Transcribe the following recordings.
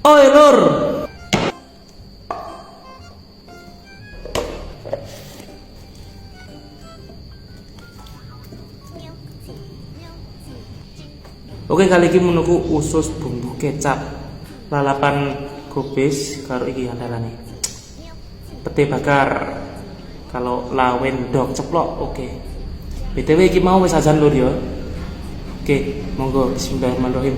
Oi lur. Oke, kali ini menunggu usus bumbu kecap lalapan gobes karo iki andalane pete bakar kalau lawen dok ceplok. Oke, btw iki mau wis azan lur ya. Oke, monggo bismillahirrahmanirrahim.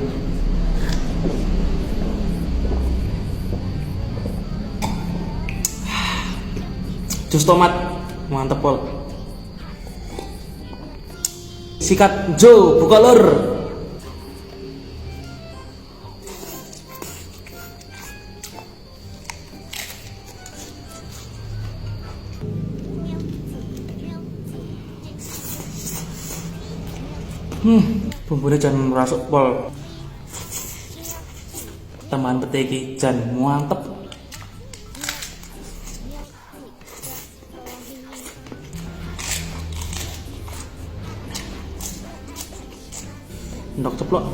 Jus tomat mantep pol. Sikat Jo buka lur. Bumbunya jangan merasuk pol. Teman pete iki jan mantep. Ndok ceplok.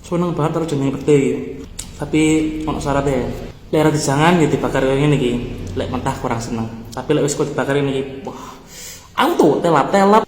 Seneng banget terus jenenge pete. Tapi ono syaratnya. Lek ora dijangan ya dibakar ngene iki. Lek mentah kurang seneng. Tapi lek wis kok dibakar ngene iki, wah. Aku tuh telap-telap